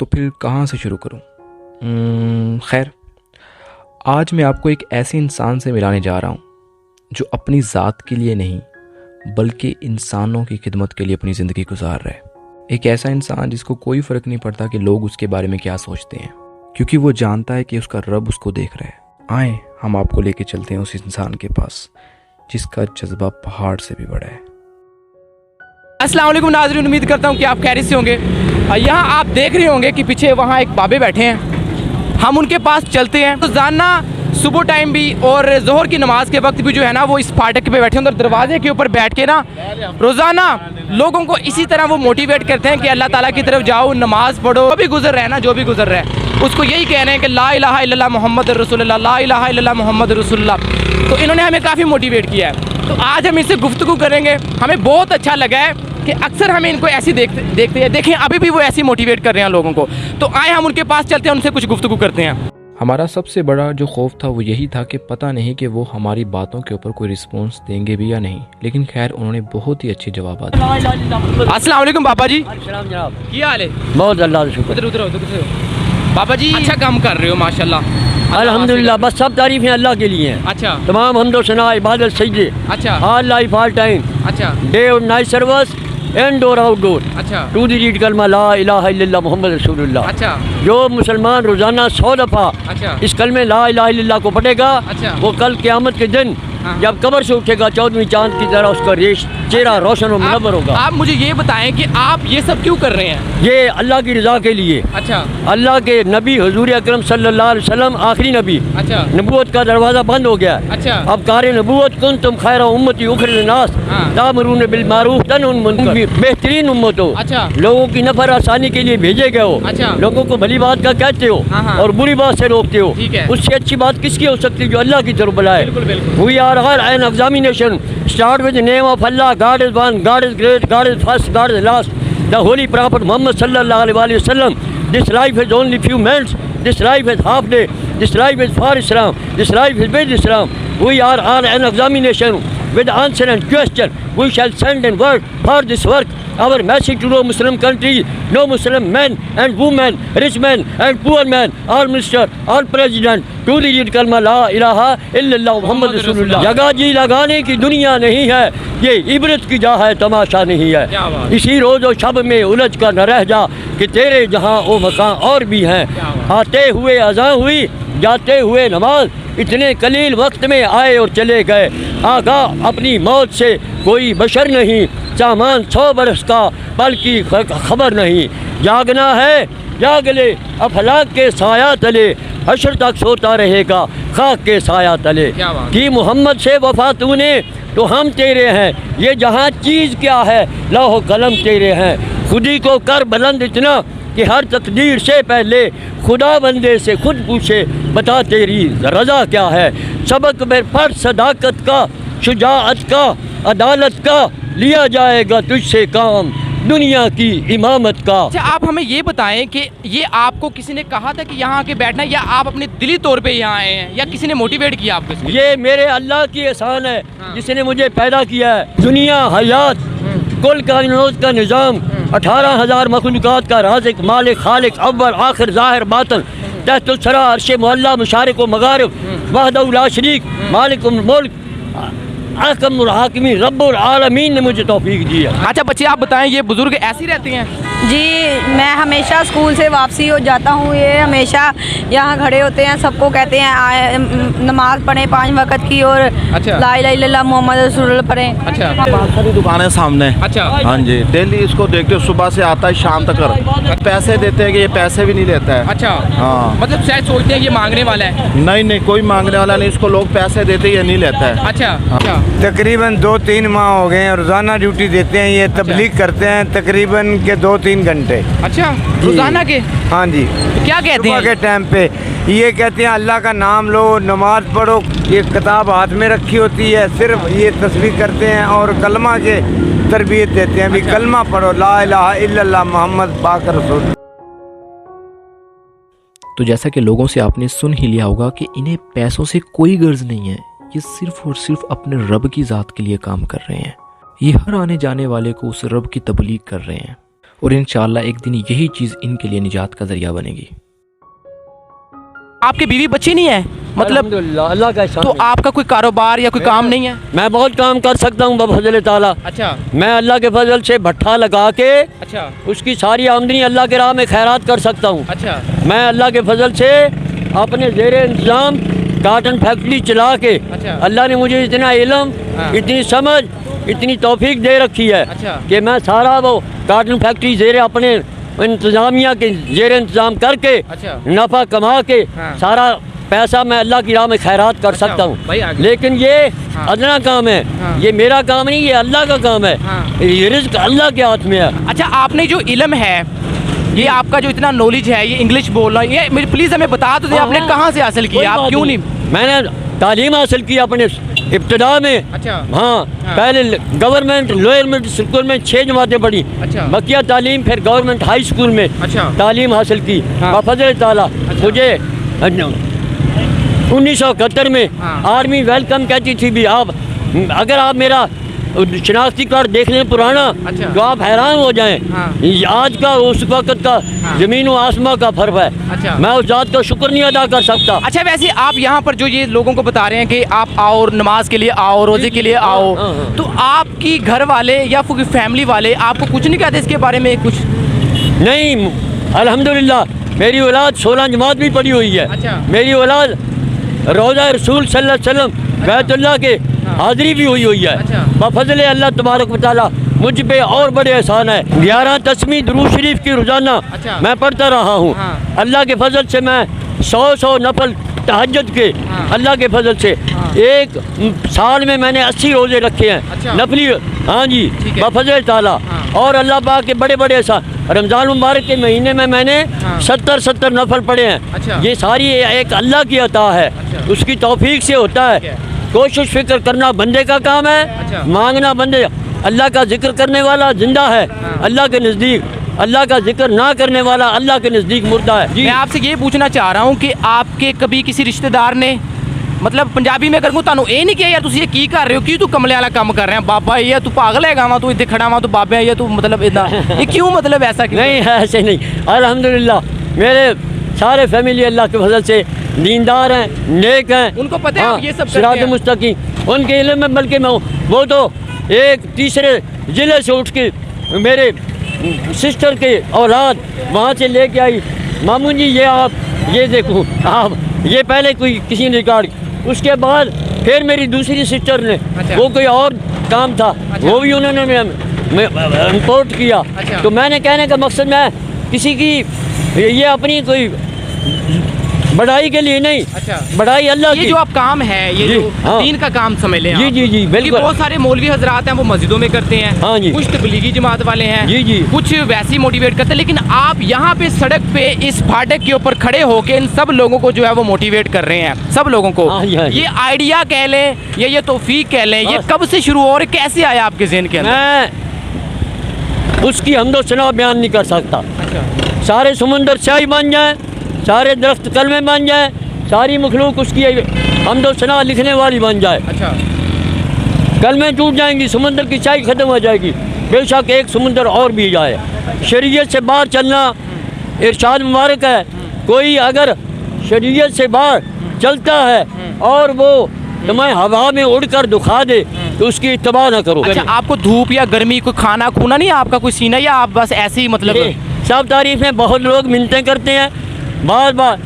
तो फिर कहाँ से शुरू करूँ? खैर, आज मैं आपको एक ऐसे इंसान से मिलाने जा रहा हूँ जो अपनी ज़ात के लिए नहीं बल्कि इंसानों की खिदमत के लिए अपनी ज़िंदगी गुजार रहा है। एक ऐसा इंसान जिसको कोई फ़र्क नहीं पड़ता कि लोग उसके बारे में क्या सोचते हैं, क्योंकि वो जानता है कि उसका रब उसको देख रहा है। आए हम आपको लेके चलते हैं उस इंसान के पास जिसका जज्बा पहाड़ से भी बड़ा है। अस्सलाम वालेकुम नाज़रीन, उम्मीद करता हूँ कि आप खैरियत से होंगे। यहाँ आप देख रहे होंगे कि पीछे वहाँ एक बाबे बैठे हैं, हम उनके पास चलते हैं। रोज़ाना सुबह टाइम भी और ज़ोहर की नमाज के वक्त भी जो है ना वो इस फाटक पे बैठे अंदर दरवाजे के ऊपर बैठ के ना रोज़ाना लोगों को इसी तरह वो मोटिवेट करते हैं कि अल्लाह ताला की तरफ जाओ, नमाज पढ़ो। जो भी गुजर रहा है ना, जो भी गुजर रहा है उसको यही कह रहे हैं कि ला इलाहा इल्लल्लाह मुहम्मद रसूलुल्लाह, ला इलाहा इल्लल्लाह मुहम्मद रसूलुल्लाह। तो इन्होंने हमें काफ़ी मोटिवेट किया है, तो आज हम इससे गुफ्तगू करेंगे। हमें बहुत अच्छा लगा है कि अक्सर हमें इनको ऐसी देखते हैं, देखें अभी भी वो ऐसी मोटिवेट कर रहे हैं लोगों को। तो आए हम उनके पास चलते हैं, उनसे कुछ गुफ्तगू करते हैं। हमारा सबसे बड़ा जो खौफ था वो यही था कि पता नहीं कि वो हमारी बातों के ऊपर कोई रिस्पॉन्स देंगे भी या नहीं, लेकिन खैर उन्होंने बहुत ही अच्छे जवाब दिए। अस्सलाम वालेकुम बाबा जी। जनाब, क्या हाल है? बहुत अल्लाह का शुक्र। उधर बाबा जी अच्छा काम कर रहे हो माशाल्लाह, अल्हम्दुलिल्लाह। बस सब तारीफें अल्लाह के लिए हैं। अच्छा, तमाम हम्दो सना इबादत सजदे, अच्छा, ऑल लाइफ ऑल टाइम, अच्छा, डे और नाइट सर्विस, इनडोर आउटडोर, अच्छा, टू दी रीड कलमा ला इलाहा इल्लल्लाह मुहम्मद रसूलुल्लाह। अच्छा, जो मुसलमान रोजाना 100 दफ़ा अच्छा, इस कलमे ला इलाहा इल्लल्लाह को पढ़ेगा, अच्छा, वो कल क़यामत के दिन हाँ। जब कब्र से उठेगा 14वीं चांद की तरह उसका चेहरा रोशन और मुनव्वर होगा। आप मुझे ये बताएं कि आप ये सब क्यों कर रहे हैं? ये अल्लाह की रज़ा के लिए। अच्छा, अल्लाह के नबी हुजूर अकरम सल्लल्लाहु अलैहि वसल्लम आखिरी नबी, अच्छा, नबूवत का दरवाज़ा बंद हो गया है। अच्छा, अब कार नबूवत कुंतुम खैरा उम्मती उखरिजत नास हाँ। तामुरून बिल मारूफ तनहुन मुनकर, बेहतरीन उम्मत हो, अच्छा, लोगों की नफर आसानी के लिए भेजे गए हो, अच्छा, लोगों को भली बात का कहते हो हाँ, हाँ। और बुरी बात से रोकते हो। ठीक है। उससे अच्छी बात किसकी हो सकती है जो अल्लाह की तरफ बुलाए। बिल्कुल बिल्कुल। We are all an examination, start with the name of Allah, God is one, God is great, God is first, God is last. The holy prophet Muhammad sallallahu alaihi wasallam. This life is only few minutes. This life is half day. This life is for Islam. This life is with Islam. We are on an examination with answer and question. We shall send in word for this work. Our message to no Muslim country, no Muslim men and women, rich men and poor men, all minister, all president, to the read kalma la ilaha illallah Muhammad Rasulullah. जगह जी लगाने की दुनिया नहीं है, ये इबरत की जा है, तमाशा नहीं है। इसी रोज़ और शब में उलझ कर न रह जा कि तेरे जहाँ वो मकान और भी हैं। आते हुए अज़ान हुई, जाते हुए नमाज, इतने कलील वक्त में आए और चले गए। आगाह अपनी मौत से कोई बशर नहीं, सामान 100 बरस का पल की खबर नहीं। जागना है जाग ले, अफलाक के साया तले, हशर तक सोता रहेगा खाक के साया तले। कि मोहम्मद से वफा तूने तो हम तेरे हैं, ये जहाँ चीज़ क्या है लौह कलम तेरे हैं। खुदी को कर बुलंद इतना कि हर तकदीर से पहले खुदा बंदे से खुद पूछे, बता तेरी रज़ा क्या है। सबक में पढ़ सदाकत का, शुजाअत का, अदालत का, लिया जाएगा तुझसे काम दुनिया की इमामत का। अच्छा, आप हमें ये बताएं कि ये आपको किसी ने कहा था कि यहाँ आके बैठना, या आप अपने दिली तौर पे यहाँ आए हैं, या किसी ने मोटिवेट किया आपको इसके लिए? ये मेरे अल्लाह की एहसान है, हाँ। जिसने मुझे पैदा किया है। दुनिया, हयात, कुल कायनात का निज़ाम, 18,000 मखलूक़ात का राज़िक, मालिक, खालिक, अव्वल, आखिर, ज़ाहिर, बातिन, तहतुल सरा, अर्श मुअल्ला, मशारिक व मगारिब, वहदहु ला शरीक, मालिकुल मुल्क, अहकमुल हाकिमीन, रब्बुल आलमीन ने मुझे तौफीक दी है। अच्छा बच्चे, आप बताएं ये बुजुर्ग ऐसे ही रहते हैं? जी, मैं हमेशा स्कूल से वापसी हो जाता हूँ, ये हमेशा यहाँ खड़े होते हैं, सबको कहते हैं नमाज पढ़ें 5 वक्त की, और अच्छा, ला इलाहा इल्लल्लाह मुहम्मद रसूलुल्लाह पढ़ें। अच्छा, सारी दुकानें सामने। अच्छा, हाँ जी, डेली इसको देखते हो, सुबह से आता है शाम तक। पैसे देते हैं कि ये पैसे भी नहीं लेता है। अच्छा, हाँ, मतलब शायद सोचते हैं ये मांगने वाला है। नहीं नहीं, कोई मांगने वाला नहीं, इसको लोग पैसे देते ये नहीं लेता है। अच्छा, अच्छा, तकरीबन 2-3 माह हो गए हैं, रोज़ाना ड्यूटी देते हैं, ये तबलीग करते हैं तकरीबन के 2-3 घंटे। अच्छा, रोजाना के? हाँ जी। तो क्या कहते सुबह हैं? के टाइम पे ये कहते हैं अल्लाह का नाम लो, नमाज पढ़ो। ये किताब हाथ में रखी होती है, सिर्फ ये तस्बीह करते हैं और कलमा के तरबियत देते हैं। भी कलमा पढ़ो, ला इलाहा इल्लल्लाह मुहम्मद पाक रसूल। तो जैसा कि लोगों से आपने सुन ही लिया होगा कि इन्हें पैसों से कोई गर्ज नहीं है, ये सिर्फ और सिर्फ अपने रब की ज़ात के लिए काम कर रहे हैं। ये हर आने जाने वाले को उस रब की तबलीग कर रहे हैं। और इंशाअल्लाह एक दिन यही चीज़ इनके लिए निजात का ज़रिया बनेगी। आपके बीवी बच्चे नहीं है मतलब, अल्हम्दुलिल्लाह, अल्लाह का एहसान तो है। आपका कोई कारोबार या कोई काम नहीं है? मैं बहुत काम कर सकता हूँ बफज़ल ताला। अच्छा मैं अल्लाह के फजल से भट्ठा लगा के अच्छा उसकी सारी आमदनी अल्लाह के राह में खैरात कर सकता हूँ। अच्छा मैं अल्लाह के फजल से अपने ज़ेर इंतज़ाम काटन फैक्ट्री चला के, अच्छा। अल्लाह ने मुझे इतना इल्म, हाँ। इतनी समझ, इतनी तौफीक दे रखी है अच्छा। कि मैं सारा वो काटन फैक्ट्री ज़ेर अपने इंतज़ामिया के ज़ेर इंतज़ाम करके अच्छा। नफ़ा कमा के हाँ। सारा पैसा मैं अल्लाह की राह में खैरात कर अच्छा, सकता भाई हूँ। आगे। लेकिन ये हाँ। अदना काम है, हाँ। ये मेरा काम नहीं, ये अल्लाह का काम है। हाँ। ये रिज़्क़ अल्लाह के हाथ में है। अच्छा, आपने जो इल्म है, ये आपका जो इतना नॉलेज है, ये इंग्लिश बोलना, ये मेरे प्लीज़ हमें बता दो, आपने हाँ। कहाँ से हासिल कोई किया? आप बात क्यों नहीं? मैंने तालीम हासिल की अपने इब्तदा में। अच्छा। हाँ, हाँ। पहले गवर्नमेंट लोअर मिडिल स्कूल में 6 जमातें पढ़ी। अच्छा। बकिया तालीम फिर गवर्नमेंट हाई स्कूल में अच्छा। तालीम हासिल की। हाँ। बफज़ल ताला अच्छा। मुझे 1971 में हाँ। आर्मी वेलकम कहती थी भी। आप अगर आप मेरा शनाख्ती कार्ड देख लें पुराना, अच्छा। तो आप हैरान हो जाएं। हाँ। आज का उस वक़्त का हाँ। ज़मीन व आसमां का फ़र्क है। अच्छा। मैं उस जात का शुक्र नहीं अदा कर सकता। अच्छा, वैसे आप यहाँ पर जो ये लोगों को बता रहे हैं कि आप आओ, नमाज के लिए आओ, रोजे के लिए आओ, हाँ, हाँ। तो आपकी घर वाले या फिर फैमिली वाले आपको कुछ नहीं कहते इसके बारे में कुछ? नहीं, अल्हम्दुलिल्लाह मेरी औलाद 16 जमात भी पढ़ी हुई है। अच्छा। मेरी औलाद रोज़ा रसूल सल्लल्लाहु अलैहि वसल्लम बैतुल्लाह के हाज़िरी भी हुई है। अच्छा। बफज़ल अल्लाह तबारक व तआला मुझ पे और बड़े एहसान है। 11 तस्मीह दुरूद शरीफ की रोज़ाना अच्छा। मैं पढ़ता रहा हूँ। हाँ। अल्लाह के फजल से मैं 100 नफल तहज्जुद के, हाँ। अल्लाह के फजल से हाँ। एक साल में मैंने 80 रोज़े रखे हैं। अच्छा। नफली, हाँ जी, ठीक है। बफज़ल ताला। हाँ। और अल्लाह पाक के बड़े बड़े एहसान। रमज़ान मुबारक के महीने में मैंने हाँ। 70 नफल पढ़े हैं। अच्छा। ये सारी एक अल्लाह की अता है। अच्छा। उसकी तौफीक से होता ठीक है। है। कोशिश फिक्र करना बंदे का काम है। अच्छा। मांगना बंदे, अल्लाह का जिक्र करने वाला जिंदा है हाँ। अल्लाह के नज़दीक, अल्लाह का जिक्र ना करने वाला अल्लाह के नज़दीक मुर्दा है जी। मैं आपसे ये पूछना चाह रहा हूँ कि आपके कभी किसी रिश्तेदार ने, मतलब पंजाबी में करूँ तानू ये नहीं किया यार तुम ये की कर रहे हो, क्यों तू कमले वाला काम कर रहे हैं, बाबा ये तू पागल है गावा, तू इतने खड़ा हुआ, तू बाबे ये तू मतलब इतना ये क्यों, मतलब ऐसा क्यों? नहीं है, ऐसे नहीं। अल्हम्दुलिल्लाह मेरे सारे फैमिली अल्लाह के फजल से दीनदार हैं, नेक हैं। उनको पता है आप ये सब करते सिरात हैं। मुस्तकीम उनके इल्म में, बल्कि मैं वो तो एक तीसरे ज़िले से उठ के मेरे सिस्टर के औलाद वहाँ से लेके आई, मामू जी ये आप ये देखो, आप ये पहले कोई किसी ने रिकॉर्ड, उसके बाद फिर मेरी दूसरी सिस्टर ने, अच्छा। वो कोई और काम था, अच्छा। वो भी उन्होंने इम्पोर्ट किया। अच्छा। तो मैंने कहने का मकसद, मैं किसी की ये अपनी कोई बढ़ाई के लिए नहीं, अच्छा। बढ़ाई अल्लाह ये की। जो आप काम है, ये जी, जो हाँ। दीन का काम समझ लें जी, आप। जी, जी, क्योंकि बिल्कुल। बहुत सारे मौलवी हजरात हैं वो मस्जिदों में करते हैं, हाँ जी। कुछ तबलीगी जमात वाले हैं, जी, जी। कुछ वैसे ही मोटिवेट करते हैं, लेकिन आप यहाँ पे सड़क पे इस फाटक के ऊपर खड़े होके इन सब लोगों को जो है वो मोटिवेट कर रहे हैं, सब लोगों को। हाँ जी, हाँ जी। ये आइडिया कह लें या ये तौफीक कह लें, ये हाँ। कब से शुरू हुआ और कैसे आया आपके ज़हन के अंदर? मैं उसकी हमदो सना बयान नहीं कर सकता। अच्छा। सारे समुंदर स्याही बन जाए, सारे दरख्त कलमे बन जाए, सारी मखलूक उसकी हमदो सना लिखने वाली बन जाए, अच्छा। कलमें टूट जाएंगी, समुंदर की स्याही ख़त्म हो जाएगी, बेशक एक समुंदर और भी जाए। शरीयत से बाहर चलना इरशाद मुबारक है। कोई अगर शरीयत से बाहर चलता है और वो तुम्हें हवा में उड़कर दुखा दे तो उसकी इत्तबा ना करो। अच्छा, आपको धूप या गर्मी, कोई खाना खूना नहीं, आपका कोई सीना, या आप बस ऐसे ही मतलब? सब तारीफ में बहुत लोग मिन्नतें करते हैं, बार बार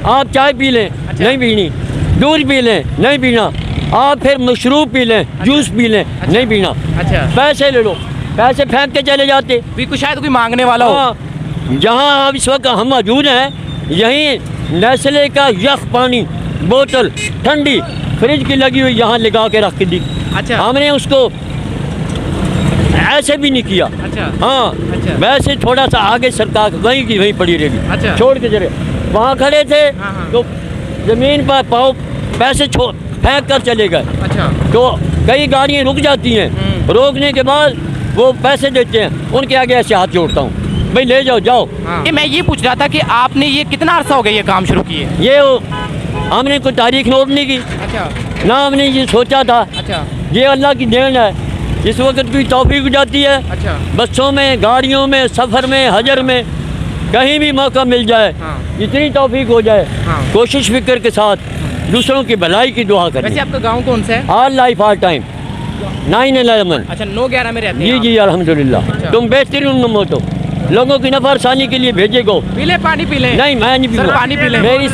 आप चाय पी लें, अच्छा। नहीं पीनी, दूध पी लें, नहीं पीना, आप फिर मशरूब पी लें, जूस पी लें, नहीं पीना, अच्छा। पैसे ले लो, पैसे फेंक के चले जाते। भी कुछ शायद कोई मांगने वाला हो। हाँ, जहाँ आप इस वक्त हम मौजूद हैं, यहीं नेस्ले का यख पानी बोतल ठंडी फ्रिज की लगी हुई यहाँ लगा के रख के दी। अच्छा। हमने उसको ऐसे भी नहीं किया। अच्छा। हाँ, अच्छा। वैसे थोड़ा सा आगे सरकार वहीं की वहीं पड़ी रहेगी। अच्छा। छोड़ के जरे वहाँ खड़े थे, हाँ, हाँ। तो ज़मीन पर पाँव पैसे फेंक कर चले गए। अच्छा। तो कई गाड़ियाँ रुक जाती हैं, रोकने के बाद वो पैसे देते हैं, उनके आगे ऐसे हाथ जोड़ता हूँ, भाई ले जाओ जाओ। ये मैं ये पूछ रहा था कि आपने ये कितना अरसा हो गया ये काम शुरू किए? ये हमने कोई तारीख नोट नहीं की, अच्छा। ना हमने ये सोचा था। अच्छा। ये अल्लाह की देन है। इस वक्त की तौफीक हो जाती है। अच्छा। बसों में, गाड़ियों में, सफ़र में, हजर में, कहीं भी मौका मिल जाए, हाँ। इतनी तौफीक हो जाए, हाँ। कोशिश फिक्र के साथ दूसरों की भलाई की दुआ करें। वैसे आपका गांव कौन सा है? All life all time 9/11। अच्छा, 9/11 में रहते जी हैं जी अल्हम्दुलिल्लाह। अच्छा। तुम बेहतरीन हो, लोगों की नफरसानी के लिए भेजे गो। आप? पी ले, पानी पी ले। नहीं मैं नहीं सर, पीऊँगा। पानी पी लें। मेरी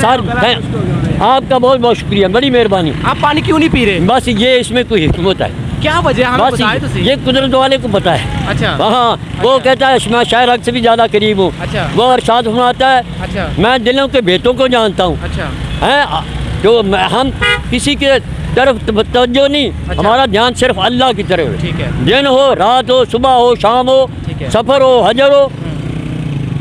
आपका बहुत बहुत शुक्रिया, बड़ी मेहरबानी। आप पानी क्यों नहीं पी रहे? बस ये इसमें कोई हिकमत है, क्या वजह हमें बस बताए तो सही। ये कुदरत वाले को पता है। अच्छा। हाँ, वो कहता है मैं शायर हक से भी ज़्यादा करीब हूँ। अच्छा। वो अरशाद फरमाता है अच्छा। मैं दिलों के भेतों को जानता हूँ। अच्छा। हैं जो हम किसी के तरफ तवज्जो नहीं, अच्छा। हमारा ध्यान सिर्फ अल्लाह की तरफ है। ठीक है। दिन हो, रात हो, सुबह हो, शाम हो, ठीक है। सफ़र हो, हजर हो,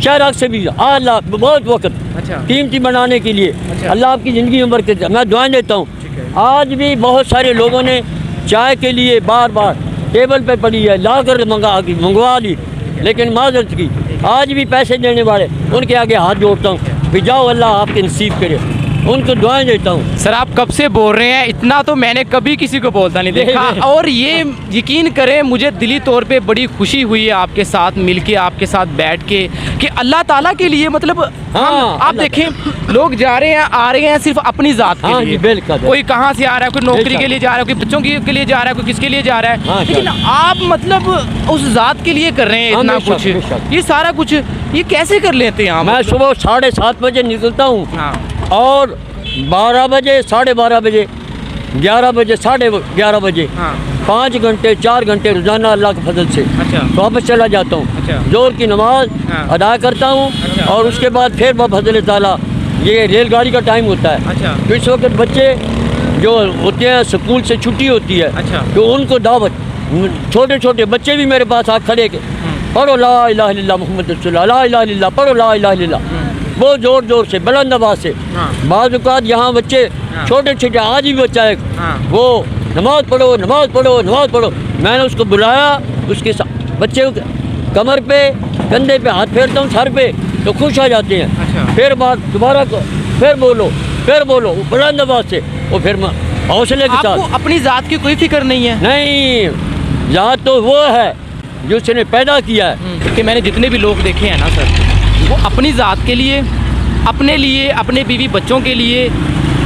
शायर हक से भी अल्लाह बहुत वक्त अच्छा। कीमती बनाने के लिए अच्छा। अल्लाह आपकी ज़िंदगी में बरकत दे। मैं दुआएं देता हूँ। ठीक है। आज भी बहुत सारे लोगों ने चाय के लिए बार बार टेबल पे पड़ी है, ला कर मंगवा ली, लेकिन माजरत की। आज भी पैसे देने वाले उनके आगे हाथ जोड़ता हूँ कि जाओ अल्लाह आपके नसीब करे, उनको दुआएं देता हूँ। सर आप कब से बोल रहे हैं, इतना तो मैंने कभी किसी को बोलता नहीं देखा। और ये यकीन करें मुझे दिली तौर पे बड़ी खुशी हुई है आपके साथ मिलके, आपके साथ बैठ के, कि अल्लाह ताला के लिए मतलब हाँ, आप देखें लोग जा रहे हैं आ रहे हैं सिर्फ अपनी ज़ात के हाँ लिए। जी, बिल्कुल। कोई कहाँ से आ रहा है, कोई नौकरी बेशक। के लिए जा रहा है, कोई बच्चों के लिए जा रहा है, कोई किसके लिए जा रहा है, हाँ, लेकिन आप मतलब उस ज़ात के लिए कर रहे हैं हाँ, इतना बेशक, कुछ, बेशक। ये सारा कुछ ये कैसे कर लेते हैं आप? मैं सुबह 7:30 बजे निकलता हूँ हाँ। और 12 बजे, 12:30 बजे, 11 बजे, 11:30 बजे, हाँ। 5 घंटे 4 घंटे रोजाना अल्लाह के फजल से अच्छा। वापस चला जाता हूँ। अच्छा। जोर की नमाज हाँ। अदा करता हूँ। अच्छा। और उसके बाद फिर बफज़ल ताला ये रेलगाड़ी का टाइम होता है। अच्छा। तो इस वक्त बच्चे जो होते हैं स्कूल से छुट्टी होती है, अच्छा। तो उनको दावत, छोटे छोटे बच्चे भी मेरे पास आ खड़े के पढ़ो ला इलाहा इल्लल्लाह मुहम्मद रसूलुल्लाह, ला इलाहा इल्लल्लाह, पढ़ो ला इलाहा इल्लल्लाह, वो जोर जोर से बुलंद आवाज़ से। हाँ। बाज़ औक़ात यहाँ बच्चे हाँ। छोटे छोटे, आज भी बच्चा है हाँ। वो नमाज़ पढ़ो नमाज़ पढ़ो नमाज़ पढ़ो। मैंने उसको बुलाया, उसके बच्चे को कमर पे कंधे पे हाथ फेरता हूँ, सर पे, तो खुश आ जाते हैं। अच्छा। फिर बात दोबारा फिर बोलो बुलंद आवाज़ से, वो फिर हौसले के आपको साथ। अपनी ज़ात की कोई फिक्र नहीं है? नहीं, यहाँ तो वो है जो उसने पैदा किया है। कि मैंने जितने भी लोग देखे हैं ना सर, वो अपनी ज़ात के लिए, अपने लिए, अपने बीवी बच्चों के लिए,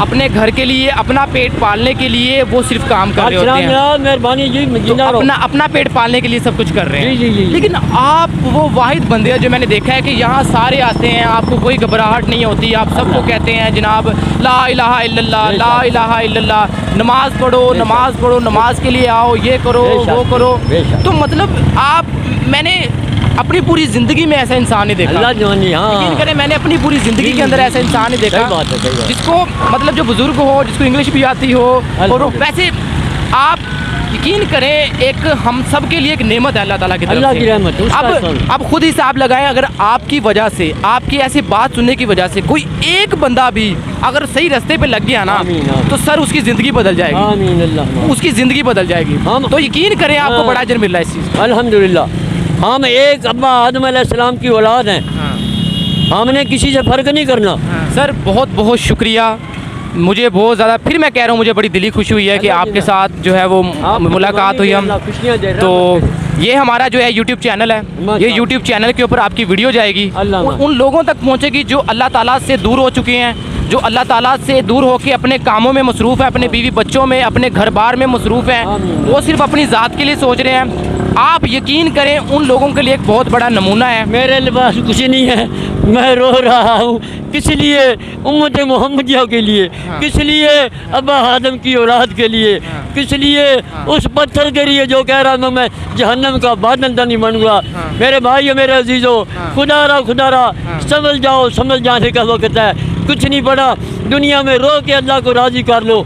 अपने घर के लिए, अपना पेट पालने के लिए वो सिर्फ काम कर रहे होते हैं। मेहरबानी जी, तो अपना पेट पालने के लिए सब कुछ कर रहे हैं। जी, जी, जी। लेकिन आप वो वाहिद बंदे हैं जो मैंने देखा है कि यहाँ सारे आते हैं, आपको कोई घबराहट नहीं होती, आप सबको कहते हैं जनाब ला इलाहा इल्लल्लाह, ला इलाहा इल्लल्लाह, नमाज पढ़ो नमाज पढ़ो, नमाज के लिए आओ, ये करो वो करो। तो मतलब मैंने अपनी पूरी ज़िंदगी में ऐसा इंसान नहीं देखा। अल्लाह जानी, हाँ। यकीन करें मैंने अपनी पूरी ज़िंदगी के अंदर ऐसा इंसान नहीं देखा। सही बात है, सही बात है। जिसको मतलब जो बुजुर्ग हो, जिसको इंग्लिश भी आती हो, और वैसे आप यकीन करें एक हम सब के लिए एक नेमत है अल्लाह ताला की तरफ अल्लाह से। की रहमत है, उसका एहसान। अब खुद हिसाब लगाएं, अगर आपकी वजह से, आपकी ऐसी बात सुनने की वजह से कोई एक बंदा भी अगर सही रास्ते पे लग गया ना, आमीन, आमीन। तो सर उसकी ज़िंदगी बदल जाएगी। आमीन अल्लाह। उसकी ज़िंदगी बदल जाएगी। तो यकीन करें आपको हाँ। बड़ा अजर मिल रहा है इस चीज़ का। अल्हम्दुलिल्लाह। हम एक अब्बा आदम अलैहिस्सलाम की औलाद हैं, हमने किसी से फ़र्क नहीं करना। सर बहुत बहुत शुक्रिया, मुझे बहुत ज़्यादा, फिर मैं कह रहा हूँ मुझे बड़ी दिली खुशी हुई है कि आपके साथ जो है वो मुलाकात हुई हम। तो ये हमारा जो है यूट्यूब चैनल है, ये यूट्यूब चैनल के ऊपर आपकी वीडियो जाएगी, उन लोगों तक पहुँचेगी जो अल्लाह ताला से दूर हो चुके हैं, जो अल्लाह ताला से दूर होकर अपने कामों में मसरूफ़ है, अपने बीवी बच्चों में, अपने घर बार में मसरूफ़ हैं, वो सिर्फ अपनी ज़ात के लिए सोच रहे हैं। आप यकीन करें उन लोगों के लिए एक बहुत बड़ा नमूना है। मेरे लिबास कुछ नहीं है, मैं रो रहा हूँ, किस लिए? उम्मत मोहम्मदिया के लिए, किस लिए? अब्बा आदम की औलाद के लिए, किस लिए? उस पत्थर के लिए जो कह रहा हूँ मैं जहन्नम का बादंदा नहीं बनूंगा। मेरे भाई मेरे अजीज़ों, खुदारा समझ जाओ, समझ जाने का वक्त है, कुछ नहीं पड़ा दुनिया में, रो के अल्लाह को राज़ी कर लो।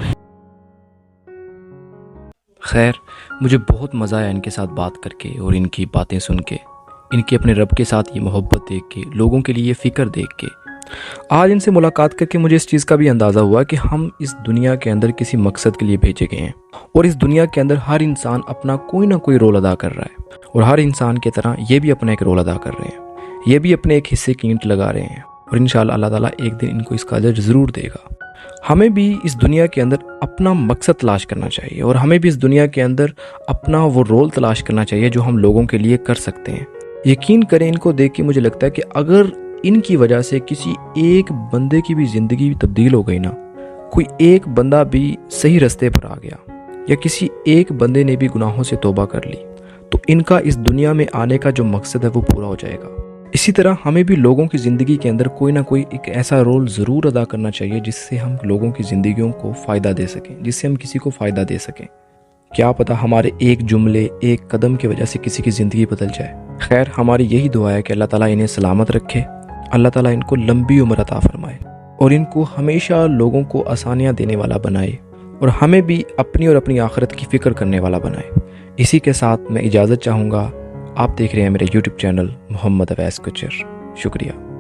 खैर, मुझे बहुत मज़ा आया इनके साथ बात करके और इनकी बातें सुन के, इनकी अपने रब के साथ ये मोहब्बत देख के, लोगों के लिए फ़िक्र देख के। आज इनसे मुलाकात करके मुझे इस चीज़ का भी अंदाज़ा हुआ कि हम इस दुनिया के अंदर किसी मकसद के लिए भेजे गए हैं, और इस दुनिया के अंदर हर इंसान अपना कोई ना कोई रोल अदा कर रहा है, और हर इंसान की तरह ये भी अपना एक रोल अदा कर रहे हैं, ये भी अपने एक हिस्से की ईंट लगा रहे हैं, और इंशाअल्लाह अल्लाह ताला एक दिन इनको इसका अजर ज़रूर देगा। हमें भी इस दुनिया के अंदर अपना मकसद तलाश करना चाहिए और हमें भी इस दुनिया के अंदर अपना वो रोल तलाश करना चाहिए जो हम लोगों के लिए कर सकते हैं। यकीन करें, इनको देख के मुझे लगता है कि अगर इनकी वजह से किसी एक बंदे की भी ज़िंदगी तब्दील हो गई ना, कोई एक बंदा भी सही रास्ते पर आ गया या किसी एक बंदे ने भी गुनाहों से तौबा कर ली, तो इनका इस दुनिया में आने का जो मकसद है वो पूरा हो जाएगा। इसी तरह हमें भी लोगों की ज़िंदगी के अंदर कोई ना कोई एक ऐसा रोल ज़रूर अदा करना चाहिए जिससे हम लोगों की ज़िंदगियों को फ़ायदा दे सकें, जिससे हम किसी को फ़ायदा दे सकें। क्या पता हमारे एक जुमले, एक कदम की वजह से किसी की ज़िंदगी बदल जाए। खैर, हमारी यही दुआ है कि अल्लाह ताला इन्हें सलामत रखे, अल्लाह ताला इनको लंबी उम्र अता फरमाए और इनको हमेशा लोगों को आसानियाँ देने वाला बनाए और हमें भी अपनी और अपनी आखिरत की फ़िक्र करने वाला बनाए। इसी के साथ मैं इजाज़त चाहूँगा। आप देख रहे हैं मेरे YouTube चैनल मोहम्मद अवैस कुचर। शुक्रिया।